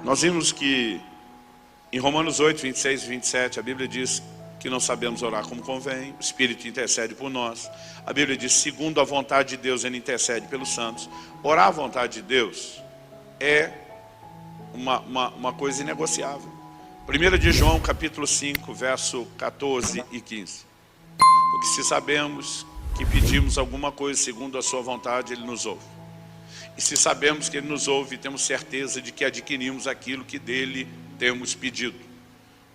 Nós vimos que em Romanos 8, 26 e 27, a Bíblia diz que não sabemos orar como convém, o Espírito intercede por nós. A Bíblia diz, segundo a vontade de Deus, Ele intercede pelos santos. Orar a vontade de Deus é uma coisa inegociável. 1 de João, capítulo 5, verso 14 e 15. Porque se sabemos que pedimos alguma coisa segundo a sua vontade, Ele nos ouve. E se sabemos que Ele nos ouve, temos certeza de que adquirimos aquilo que dele temos pedido.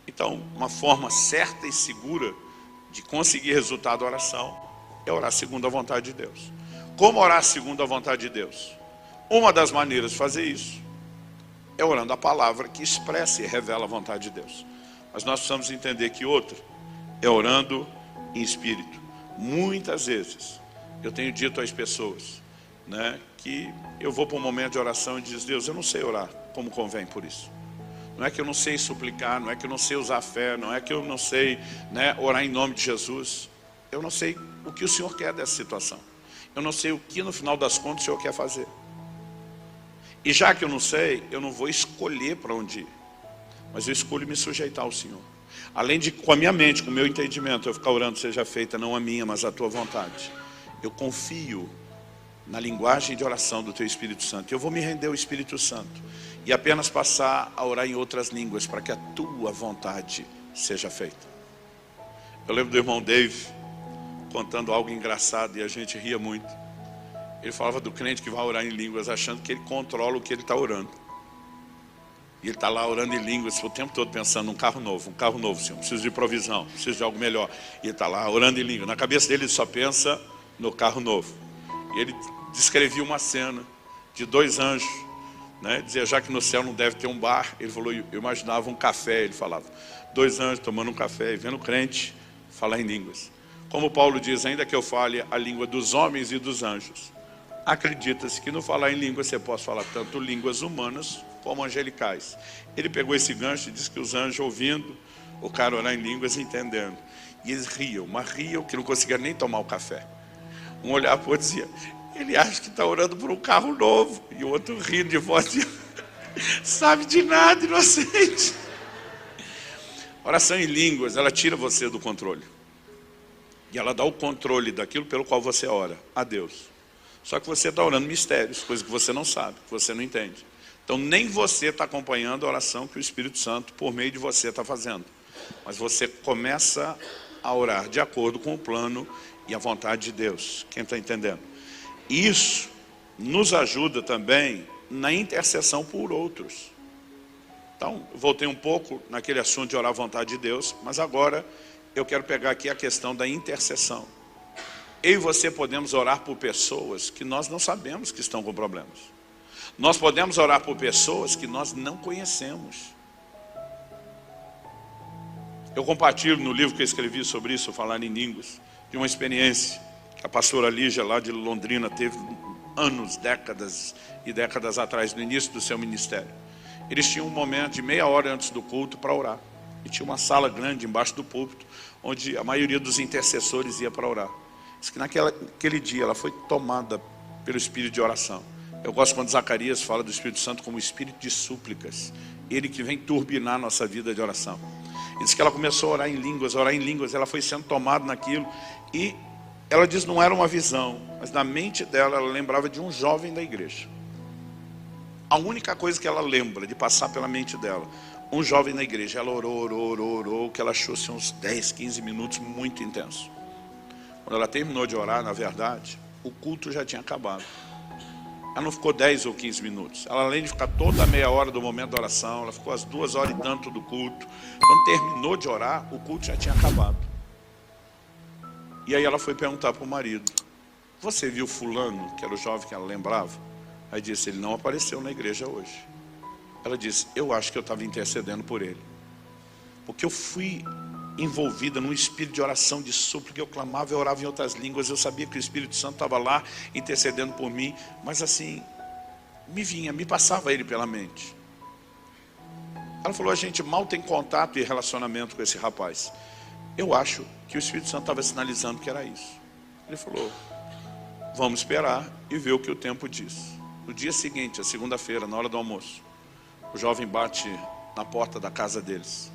Então, uma forma certa e segura de conseguir resultado da oração é orar segundo a vontade de Deus. Como orar segundo a vontade de Deus? Uma das maneiras de fazer isso é orando a palavra que expressa e revela a vontade de Deus. Mas nós precisamos entender que outra é orando em espírito. Muitas vezes eu tenho dito às pessoas, que eu vou para um momento de oração e diz, Deus, eu não sei orar como convém por isso. Não é que eu não sei suplicar, não é que eu não sei usar fé, não é que eu não sei orar em nome de Jesus. Eu não sei o que o Senhor quer dessa situação. Eu não sei o que no final das contas o Senhor quer fazer. E já que eu não sei, eu não vou escolher para onde ir. Mas eu escolho me sujeitar ao Senhor. Além de, com a minha mente, com o meu entendimento, eu ficar orando, seja feita não a minha, mas a tua vontade. Eu confio na linguagem de oração do teu Espírito Santo. Eu vou me render ao Espírito Santo e apenas passar a orar em outras línguas para que a tua vontade seja feita. Eu lembro do irmão Dave contando algo engraçado e a gente ria muito. Ele falava do crente que vai orar em línguas achando que ele controla o que ele está orando. E ele está lá orando em línguas o tempo todo pensando num carro novo, Senhor, preciso de provisão, preciso de algo melhor. E ele está lá orando em línguas. Na cabeça dele ele só pensa no carro novo. E ele descrevia uma cena de 2 anjos, dizia, já que no céu não deve ter um bar, ele falou, eu imaginava um café, ele falava, 2 anjos tomando um café e vendo o crente falar em línguas. Como Paulo diz, ainda que eu fale a língua dos homens e dos anjos, acredita-se que no falar em línguas você possa falar tanto línguas humanas como angelicais. Ele pegou esse gancho e disse que os anjos ouvindo o cara orar em línguas entendendo. E eles riam, mas riam que não conseguiam nem tomar o café. Um olhava para o outro e dizia, ele acha que está orando por um carro novo. E o outro rindo de voz, sabe de nada, inocente. Oração em línguas, ela tira você do controle. E ela dá o controle daquilo pelo qual você ora, a Deus. Só que você está orando mistérios, coisa que você não sabe, que você não entende. Então nem você está acompanhando a oração que o Espírito Santo, por meio de você, está fazendo. Mas você começa a orar de acordo com o plano e a vontade de Deus. Quem está entendendo? Isso nos ajuda também na intercessão por outros. Então, voltei um pouco naquele assunto de orar a vontade de Deus, mas agora eu quero pegar aqui a questão da intercessão. Eu e você podemos orar por pessoas que nós não sabemos que estão com problemas. Nós podemos orar por pessoas que nós não conhecemos. Eu compartilho no livro que eu escrevi sobre isso, Falar em Línguas, de uma experiência que a pastora Lígia lá de Londrina teve anos, décadas e décadas atrás, no início do seu ministério. Eles tinham um momento de meia hora antes do culto para orar. E tinha uma sala grande embaixo do púlpito, onde a maioria dos intercessores ia para orar. Diz que naquele dia ela foi tomada pelo espírito de oração. Eu gosto quando Zacarias fala do Espírito Santo como espírito de súplicas. Ele que vem turbinar a nossa vida de oração. E diz que ela começou a orar em línguas, ela foi sendo tomada naquilo. E ela diz que não era uma visão, mas na mente dela ela lembrava de um jovem da igreja. A única coisa que ela lembra de passar pela mente dela, um jovem na igreja. Ela orou, que ela achou assim, uns 10, 15 minutos muito intenso. Quando ela terminou de orar, na verdade, o culto já tinha acabado. Ela não ficou 10 ou 15 minutos. Ela, além de ficar toda a meia hora do momento da oração, ela ficou as 2 horas e tanto do culto. Quando terminou de orar, o culto já tinha acabado. E aí ela foi perguntar para o marido, você viu fulano, que era o jovem que ela lembrava? Aí disse, ele não apareceu na igreja hoje. Ela disse, eu acho que eu estava intercedendo por ele. Porque eu fui envolvida num espírito de oração, de súplica, eu clamava, eu orava em outras línguas, eu sabia que o Espírito Santo estava lá, intercedendo por mim, mas assim, me passava ele pela mente. Ela falou, a gente mal tem contato e relacionamento com esse rapaz. Eu acho que o Espírito Santo estava sinalizando que era isso. Ele falou, vamos esperar e ver o que o tempo diz. No dia seguinte, a segunda-feira, na hora do almoço, O jovem bate na porta da casa deles.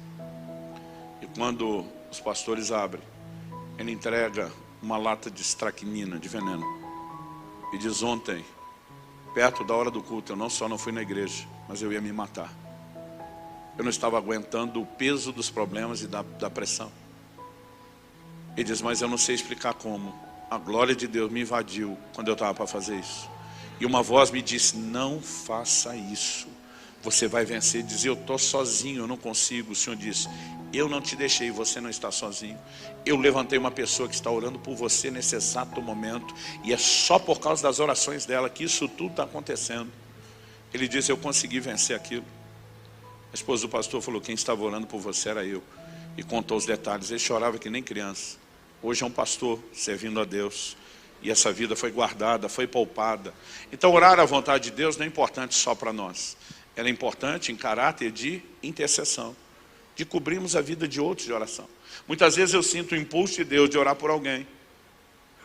E quando os pastores abrem, ele entrega uma lata de estracnina, de veneno. E diz: ontem, perto da hora do culto, eu não só não fui na igreja, mas eu ia me matar. Eu não estava aguentando o peso dos problemas e da pressão. Ele diz: mas eu não sei explicar como. A glória de Deus me invadiu quando eu estava para fazer isso. E uma voz me disse: não faça isso. Você vai vencer. Dizia: eu estou sozinho, eu não consigo. O Senhor disse: eu não te deixei, você não está sozinho. Eu levantei uma pessoa que está orando por você nesse exato momento. E é só por causa das orações dela que isso tudo está acontecendo. Ele disse: eu consegui vencer aquilo. A esposa do pastor falou: quem estava orando por você era eu. E contou os detalhes. Ele chorava que nem criança. Hoje é um pastor servindo a Deus. E essa vida foi guardada, foi poupada. Então orar à vontade de Deus não é importante só para nós. Ela é importante em caráter de intercessão. De cobrirmos a vida de outros de oração. Muitas vezes eu sinto o impulso de Deus de orar por alguém.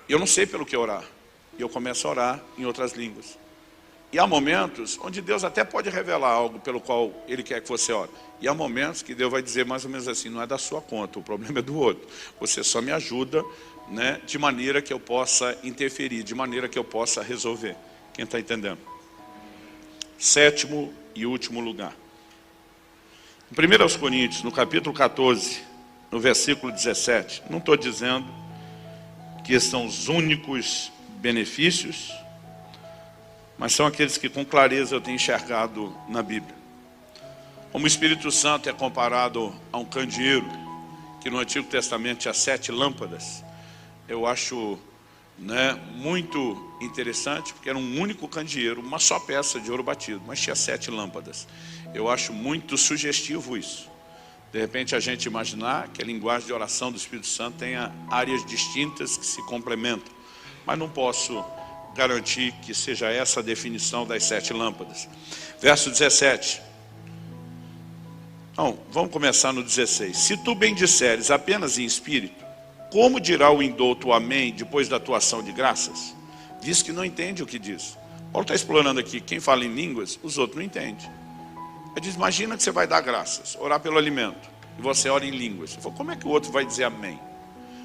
Eu não sei pelo que orar. E eu começo a orar em outras línguas. E há momentos onde Deus até pode revelar algo pelo qual Ele quer que você ore. E há momentos que Deus vai dizer mais ou menos assim: não é da sua conta, o problema é do outro. Você só me ajuda, né, de maneira que eu possa interferir, de maneira que eu possa resolver. Quem está entendendo? Sétimo e último lugar. Em 1 Coríntios, no capítulo 14, no versículo 17, não estou dizendo que são os únicos benefícios, mas são aqueles que com clareza eu tenho enxergado na Bíblia. Como o Espírito Santo é comparado a um candeeiro, que no Antigo Testamento tinha 7 lâmpadas, eu acho, né, muito interessante, porque era um único candeeiro, uma só peça de ouro batido, mas tinha 7 lâmpadas. Eu acho muito sugestivo isso. De repente a gente imaginar que a linguagem de oração do Espírito Santo tenha áreas distintas que se complementam, mas não posso garantir que seja essa a definição das 7 lâmpadas. Verso 17. Não, vamos começar no 16. Se tu bendisseres apenas em espírito, como dirá o indouto amém depois da tua ação de graças? Diz que não entende o que diz. Paulo está explorando aqui: quem fala em línguas, os outros não entendem. Ele diz: imagina que você vai dar graças, orar pelo alimento, e você ora em línguas. Ele falou: como é que o outro vai dizer amém?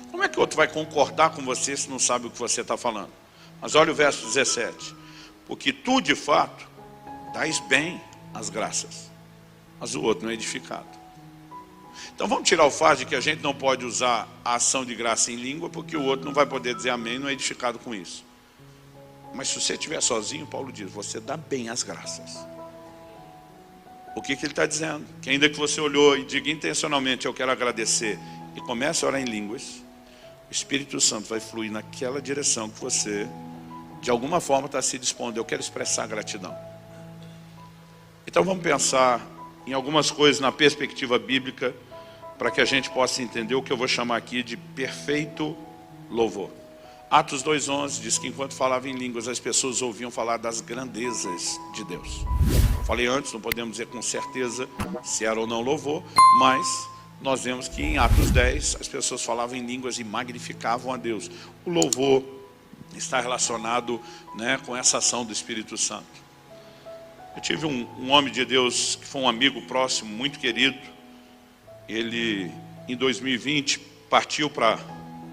Como é que o outro vai concordar com você se não sabe o que você está falando? Mas olha o verso 17. Porque tu de fato dás bem as graças, mas o outro não é edificado. Então vamos tirar o fato de que a gente não pode usar a ação de graça em língua, porque o outro não vai poder dizer amém, não é edificado com isso. Mas se você estiver sozinho, Paulo diz: você dá bem as graças. O que ele está dizendo? Que ainda que você olhou e diga intencionalmente: eu quero agradecer, e comece a orar em línguas, o Espírito Santo vai fluir naquela direção que você, de alguma forma, está se dispondo: eu quero expressar gratidão. Então vamos pensar em algumas coisas na perspectiva bíblica, para que a gente possa entender o que eu vou chamar aqui de perfeito louvor. Atos 2:11 diz que enquanto falava em línguas, as pessoas ouviam falar das grandezas de Deus. Falei antes, não podemos dizer com certeza se era ou não louvor, mas nós vemos que em Atos 10 as pessoas falavam em línguas e magnificavam a Deus. O louvor está relacionado, né, com essa ação do Espírito Santo. Eu tive um homem de Deus que foi um amigo próximo, muito querido. Ele, em 2020, partiu para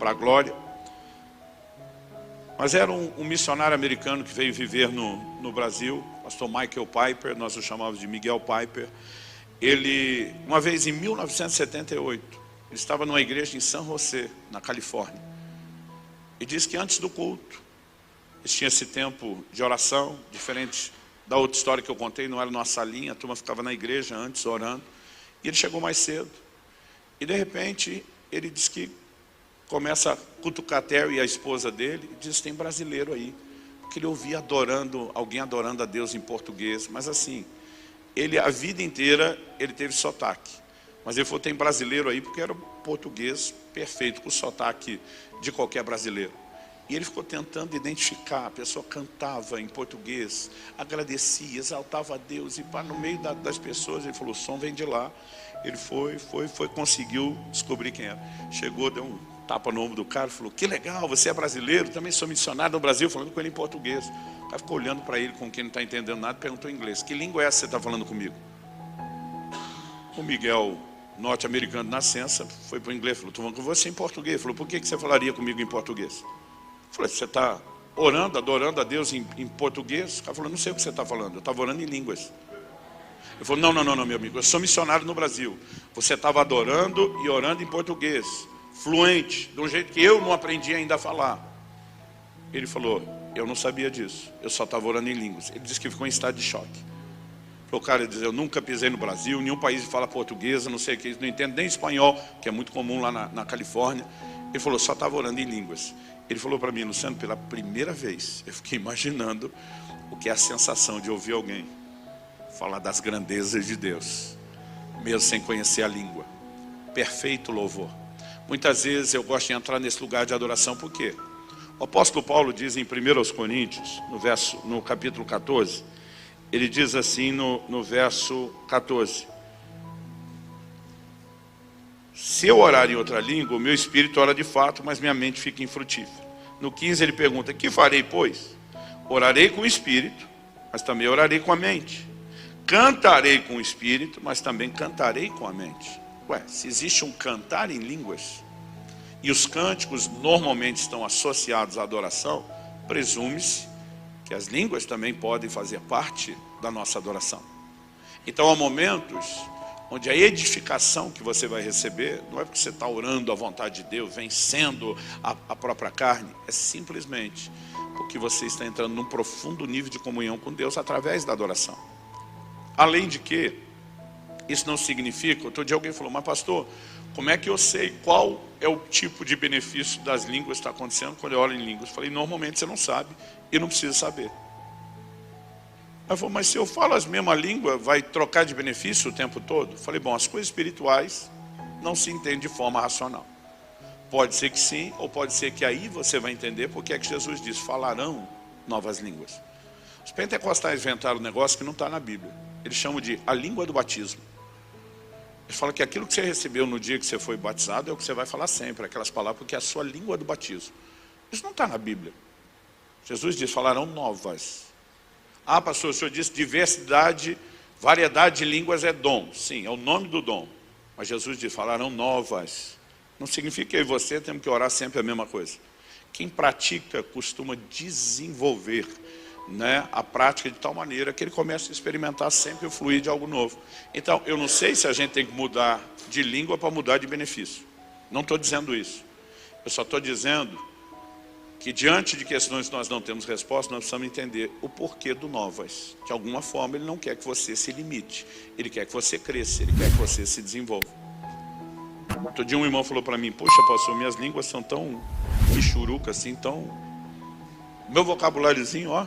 a glória. Mas era um missionário americano que veio viver no Brasil, pastor Michael Piper, nós o chamávamos de Miguel Piper. Ele, uma vez em 1978, ele estava numa igreja em San José, na Califórnia. E diz que antes do culto, eles tinham esse tempo de oração, diferente da outra história que eu contei, não era numa salinha, a turma ficava na igreja antes orando. E ele chegou mais cedo. E de repente, ele diz que começa a cutucar a Terry e a esposa dele, e diz: tem brasileiro aí. Porque ele ouvia alguém adorando a Deus em português, mas assim, ele a vida inteira ele teve sotaque. Mas ele falou: tem brasileiro aí, porque era português perfeito, com o sotaque de qualquer brasileiro. E ele ficou tentando identificar, a pessoa cantava em português, agradecia, exaltava a Deus, e no meio das pessoas ele falou: o som vem de lá. Ele foi, conseguiu descobrir quem era. Chegou, deu um tapa no ombro do cara, falou: que legal, você é brasileiro, também sou missionário no Brasil, falando com ele em português. O cara ficou olhando para ele com quem não está entendendo nada, perguntou em inglês: que língua é essa que você está falando comigo? O Miguel, norte-americano de nascença, foi para o inglês, falou, estou falando com você em português. Ele falou, por que você falaria comigo em português? Eu falei, você está orando, adorando a Deus em português? O cara falou, não sei o que você está falando, eu estava orando em línguas. Ele falou, não, meu amigo, eu sou missionário no Brasil. Você estava adorando e orando em português, fluente, de um jeito que eu não aprendi ainda a falar. Ele falou, eu não sabia disso, eu só estava orando em línguas. Ele disse que ficou em estado de choque. O cara diz, eu nunca pisei no Brasil, nenhum país fala português, não sei o que, não entendo nem espanhol, que é muito comum lá na Califórnia. Ele falou, só estava orando em línguas. Ele falou para mim, Luciano, pela primeira vez, eu fiquei imaginando o que é a sensação de ouvir alguém falar das grandezas de Deus, mesmo sem conhecer a língua. Perfeito louvor. Muitas vezes eu gosto de entrar nesse lugar de adoração, por quê? O apóstolo Paulo diz em 1 Coríntios, no capítulo 14, ele diz assim no verso 14, se eu orar em outra língua, o meu espírito ora de fato, mas minha mente fica infrutífera. No 15 ele pergunta, que farei pois? Orarei com o espírito, mas também orarei com a mente. Cantarei com o espírito, mas também cantarei com a mente. Ué, se existe um cantar em línguas, e os cânticos normalmente estão associados à adoração, presume-se que as línguas também podem fazer parte da nossa adoração. Então há momentos onde a edificação que você vai receber, não é porque você está orando à vontade de Deus, vencendo a própria carne, é simplesmente porque você está entrando num profundo nível de comunhão com Deus através da adoração. Além de que, isso não significa, outro dia alguém falou, mas pastor, como é que eu sei qual é o tipo de benefício das línguas que está acontecendo quando eu oro em línguas? Eu falei, normalmente você não sabe e não precisa saber. Ela falou, mas se eu falo as mesmas línguas, vai trocar de benefício o tempo todo? Eu falei, bom, as coisas espirituais não se entendem de forma racional. Pode ser que sim, ou pode ser que aí você vai entender porque é que Jesus diz, falarão novas línguas. Os pentecostais inventaram um negócio que não está na Bíblia. Eles chamam de a língua do batismo. Eles falam que aquilo que você recebeu no dia que você foi batizado é o que você vai falar sempre, aquelas palavras, porque é a sua língua do batismo. Isso não está na Bíblia. Jesus diz, falarão novas. Ah, pastor, o senhor disse diversidade, variedade de línguas é dom. Sim, é o nome do dom. Mas Jesus diz, falarão novas. Não significa que eu e você temos que orar sempre a mesma coisa. Quem pratica costuma desenvolver, né, a prática de tal maneira que ele começa a experimentar sempre o fluir de algo novo. Então, eu não sei se a gente tem que mudar de língua para mudar de benefício. Não estou dizendo isso. Eu só estou dizendo que diante de questões que nós não temos resposta, nós precisamos entender o porquê do novas. De alguma forma, ele não quer que você se limite. Ele quer que você cresça, ele quer que você se desenvolva. Outro dia um irmão falou para mim, poxa, pastor, minhas línguas são tão michuruca assim, tão... Meu vocabuláriozinho, ó,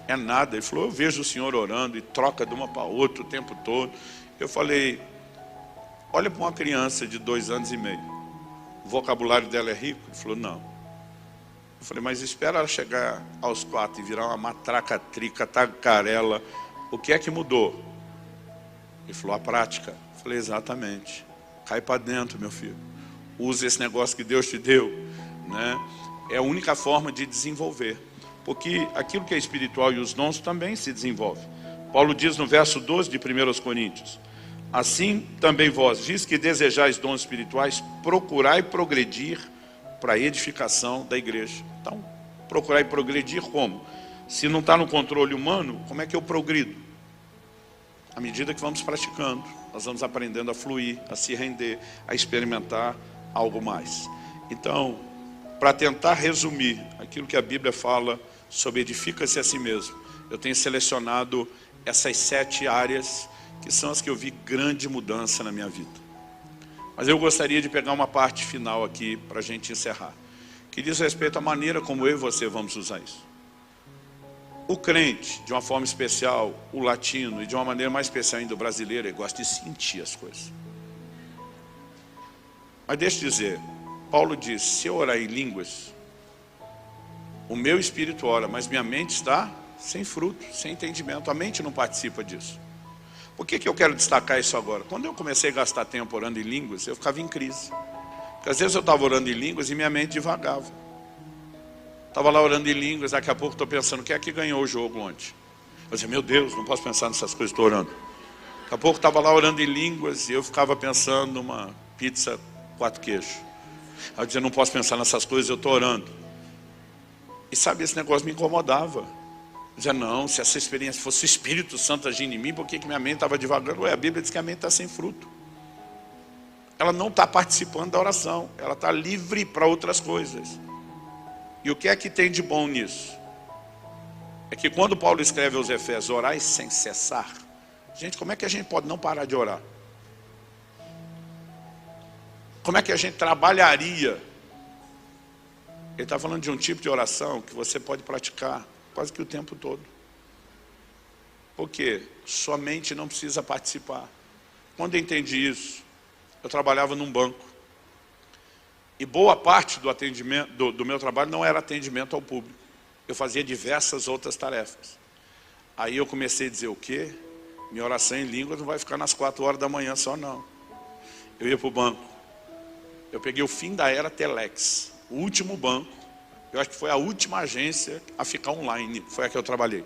é nada. Ele falou, eu vejo o senhor orando e troca de uma para outra o tempo todo. Eu falei, olha para uma criança de 2 anos e meio. O vocabulário dela é rico? Ele falou, não. Eu falei, mas espera ela chegar aos 4 e virar uma matraca-trica, tagarela. O que é que mudou? Ele falou, a prática. Eu falei, exatamente. Cai para dentro, meu filho. Use esse negócio que Deus te deu, né? É a única forma de desenvolver. Porque aquilo que é espiritual e os dons também se desenvolvem. Paulo diz no verso 12 de 1 Coríntios, assim também vós, diz que desejais dons espirituais, procurai progredir para a edificação da igreja. Então, procurar e progredir como? Se não está no controle humano, como é que eu progrido? À medida que vamos praticando, nós vamos aprendendo a fluir, a se render, a experimentar algo mais. Então, para tentar resumir aquilo que a Bíblia fala sobre edifica-se a si mesmo, eu tenho selecionado essas 7 áreas que são as que eu vi grande mudança na minha vida. Mas eu gostaria de pegar uma parte final aqui para a gente encerrar, que diz respeito à maneira como eu e você vamos usar isso. O crente, de uma forma especial, o latino, e de uma maneira mais especial ainda o brasileiro, ele gosta de sentir as coisas. Mas deixa eu dizer, Paulo diz, se eu orar em línguas, o meu espírito ora, mas minha mente está sem fruto, sem entendimento. A mente não participa disso. Por que eu quero destacar isso agora? Quando eu comecei a gastar tempo orando em línguas, eu ficava em crise. Porque às vezes eu estava orando em línguas e minha mente divagava. Estava lá orando em línguas, daqui a pouco estou pensando, quem é que ganhou o jogo ontem? Eu dizia, meu Deus, não posso pensar nessas coisas, estou orando. Daqui a pouco estava lá orando em línguas e eu ficava pensando numa pizza 4 queijos. Aí eu dizia, não posso pensar nessas coisas, eu estou orando. E sabe, esse negócio me incomodava. Eu dizia, não, se essa experiência fosse o Espírito Santo agindo em mim, por que minha mente estava devagando? Ué, a Bíblia diz que a mente está sem fruto. Ela não está participando da oração, ela está livre para outras coisas. E o que é que tem de bom nisso? É que quando Paulo escreve aos Efésios, orai sem cessar, gente, como é que a gente pode não parar de orar? Como é que a gente trabalharia? Ele está falando de um tipo de oração que você pode praticar quase que o tempo todo. Por quê? Sua mente não precisa participar. Quando eu entendi isso, eu trabalhava num banco. E boa parte do atendimento, do meu trabalho não era atendimento ao público. Eu fazia diversas outras tarefas. Aí eu comecei a dizer o quê? Minha oração em línguas não vai ficar nas 4 horas da manhã só não. Eu ia para o banco. Eu peguei o fim da era Telex, o último banco. Eu acho que foi a última agência a ficar online, foi a que eu trabalhei.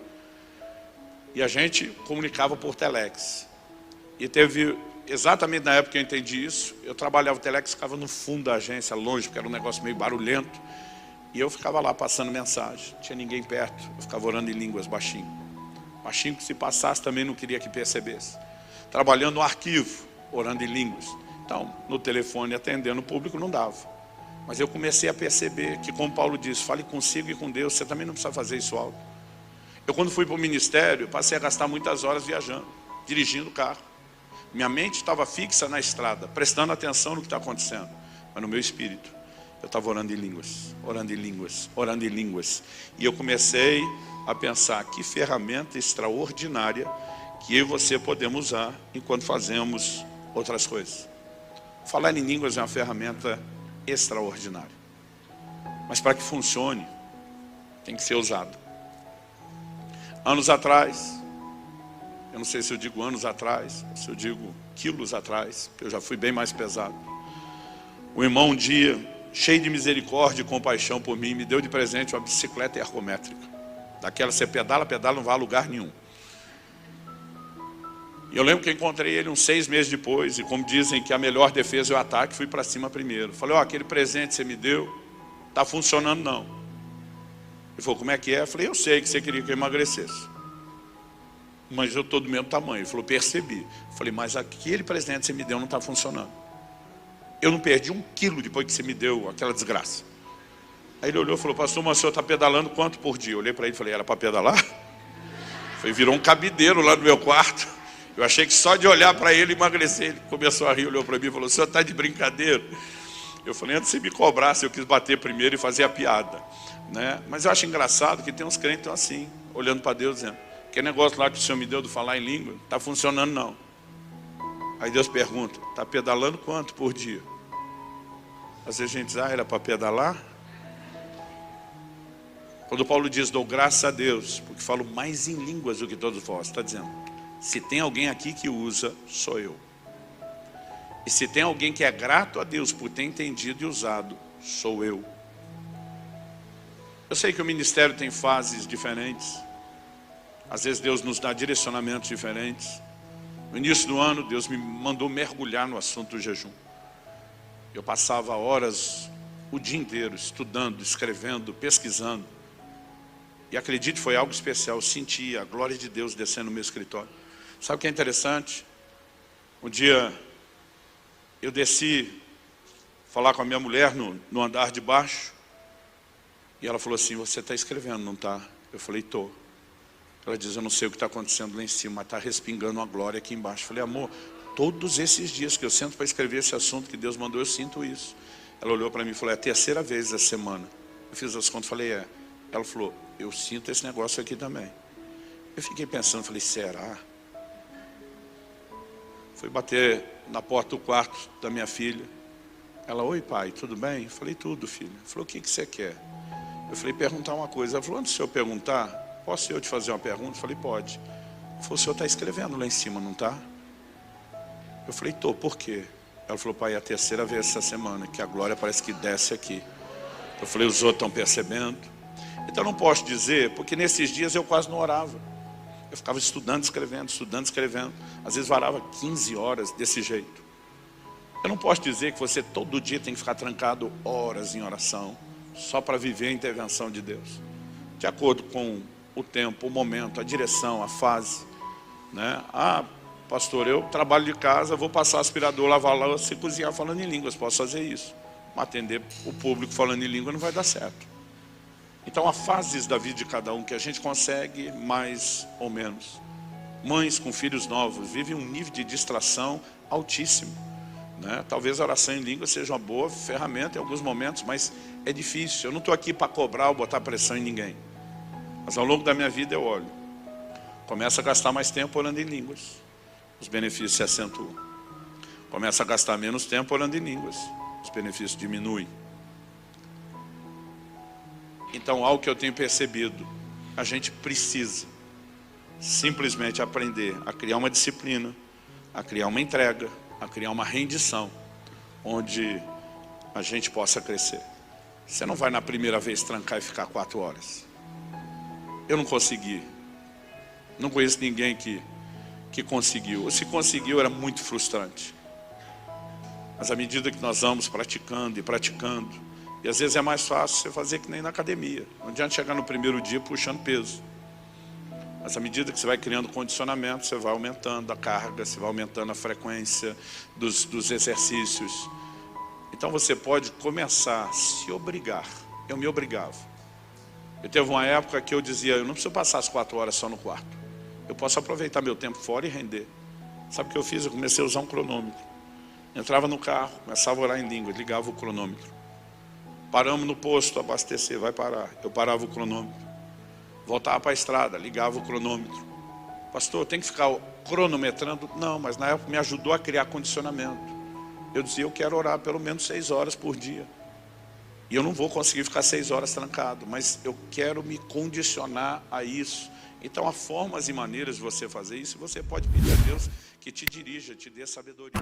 E a gente comunicava por Telex. E teve, exatamente na época que eu entendi isso, eu trabalhava o Telex, ficava no fundo da agência, longe, porque era um negócio meio barulhento. E eu ficava lá passando mensagem, não tinha ninguém perto, eu ficava orando em línguas baixinho. Baixinho que se passasse também não queria que percebesse. Trabalhando no arquivo, orando em línguas. Então, no telefone atendendo o público não dava. Mas eu comecei a perceber que, como Paulo diz, fale consigo e com Deus, você também não precisa fazer isso alto. Eu, quando fui para o ministério, passei a gastar muitas horas viajando, dirigindo o carro. Minha mente estava fixa na estrada, prestando atenção no que está acontecendo. Mas no meu espírito, eu estava orando em línguas, orando em línguas, orando em línguas. E eu comecei a pensar, que ferramenta extraordinária que eu e você podemos usar enquanto fazemos outras coisas. Falar em línguas é uma ferramenta extraordinária. Mas para que funcione, tem que ser usado. Anos atrás, eu não sei se eu digo anos atrás, ou se eu digo quilos atrás, porque eu já fui bem mais pesado. O irmão um dia, cheio de misericórdia e compaixão por mim, me deu de presente uma bicicleta ergométrica. Daquela você pedala, não vai a lugar nenhum. E eu lembro que encontrei ele uns 6 meses depois, e como dizem que a melhor defesa é o ataque, fui para cima primeiro. Falei, ó, aquele presente que você me deu, está funcionando não. Ele falou, como é que é? Eu falei, eu sei que você queria que eu emagrecesse. Mas eu estou do mesmo tamanho. Ele falou, percebi. Eu falei, mas aquele presente que você me deu não está funcionando. Eu não perdi 1 quilo depois que você me deu aquela desgraça. Aí ele olhou e falou, pastor, mas o senhor está pedalando quanto por dia? Eu olhei para ele e falei, era para pedalar? Foi, virou um cabideiro lá no meu quarto. Eu achei que só de olhar para ele emagrecer. Ele começou a rir, olhou para mim e falou, o senhor está de brincadeira? Eu falei, antes de você me cobrasse, eu quis bater primeiro e fazer a piada, né? Mas eu acho engraçado que tem uns crentes que estão assim, olhando para Deus, dizendo, aquele negócio lá que o senhor me deu de falar em língua, não está funcionando não. Aí Deus pergunta, está pedalando quanto por dia? Às vezes a gente diz, era para pedalar? Quando Paulo diz, dou graças a Deus, porque falo mais em línguas do que todos vós, está dizendo, se tem alguém aqui que usa, sou eu. E se tem alguém que é grato a Deus por ter entendido e usado, sou eu. Eu sei que o ministério tem fases diferentes. Às vezes Deus nos dá direcionamentos diferentes. No início do ano, Deus me mandou mergulhar no assunto do jejum. Eu passava horas, o dia inteiro, estudando, escrevendo, pesquisando. E acredite, foi algo especial. Eu senti a glória de Deus descendo no meu escritório. Sabe o que é interessante? Um dia eu desci falar com a minha mulher no andar de baixo. E ela falou assim, você está escrevendo, não está? Eu falei, estou. Ela diz, eu não sei o que está acontecendo lá em cima, mas está respingando uma glória aqui embaixo. Eu falei, amor, todos esses dias que eu sento para escrever esse assunto que Deus mandou, eu sinto isso. Ela olhou para mim e falou, é a 3ª vez essa semana. Eu fiz as contas e falei, é. Ela falou, eu sinto esse negócio aqui também. Eu fiquei pensando, falei, será? Fui bater na porta do quarto da minha filha. Ela, oi pai, tudo bem? Eu falei, tudo filha. Ela falou, o que você quer? Eu falei, perguntar uma coisa. Ela falou, antes de eu perguntar, posso eu te fazer uma pergunta? Eu falei, pode. Ela falou, o senhor está escrevendo lá em cima, não está? Eu falei, estou, por quê? Ela falou, pai, é a 3ª vez essa semana que a glória parece que desce aqui. Eu falei, os outros estão percebendo? Então eu não posso dizer, porque nesses dias eu quase não orava. Eu ficava estudando, escrevendo. Às vezes varava 15 horas desse jeito. Eu não posso dizer que você todo dia tem que ficar trancado horas em oração, só para viver a intervenção de Deus. De acordo com o tempo, o momento, a direção, a fase. Né? Ah, pastor, eu trabalho de casa, vou passar aspirador, lavar louça e cozinhar falando em línguas. Posso fazer isso. Mas atender o público falando em língua não vai dar certo. Então há fases da vida de cada um que a gente consegue mais ou menos. Mães com filhos novos vivem um nível de distração altíssimo. Né? Talvez a oração em língua seja uma boa ferramenta em alguns momentos, mas é difícil. Eu não estou aqui para cobrar ou botar pressão em ninguém. Mas ao longo da minha vida eu olho. Começa a gastar mais tempo orando em línguas. Os benefícios se acentuam. Começa a gastar menos tempo orando em línguas. Os benefícios diminuem. Então, algo que eu tenho percebido, a gente precisa simplesmente aprender a criar uma disciplina, a criar uma entrega, a criar uma rendição, onde a gente possa crescer. Você não vai na primeira vez trancar e ficar 4 horas. Eu não consegui. Não conheço ninguém que conseguiu. Ou se conseguiu, era muito frustrante. Mas à medida que nós vamos praticando, e às vezes é mais fácil você fazer que nem na academia. Não adianta chegar no primeiro dia puxando peso. Mas à medida que você vai criando condicionamento, você vai aumentando a carga, você vai aumentando a frequência dos exercícios. Então você pode começar a se obrigar. Eu me obrigava. Eu teve uma época que eu dizia, eu não preciso passar as 4 horas só no quarto. Eu posso aproveitar meu tempo fora e render. Sabe o que eu fiz? Eu comecei a usar um cronômetro. Entrava no carro, começava a orar em língua, ligava o cronômetro. Paramos no posto, abastecer, vai parar. Eu parava o cronômetro. Voltava para a estrada, ligava o cronômetro. Pastor, tem que ficar cronometrando? Não, mas na época me ajudou a criar condicionamento. Eu dizia, eu quero orar pelo menos 6 horas por dia. E eu não vou conseguir ficar 6 horas trancado, mas eu quero me condicionar a isso. Então há formas e maneiras de você fazer isso. Você pode pedir a Deus que te dirija, te dê sabedoria.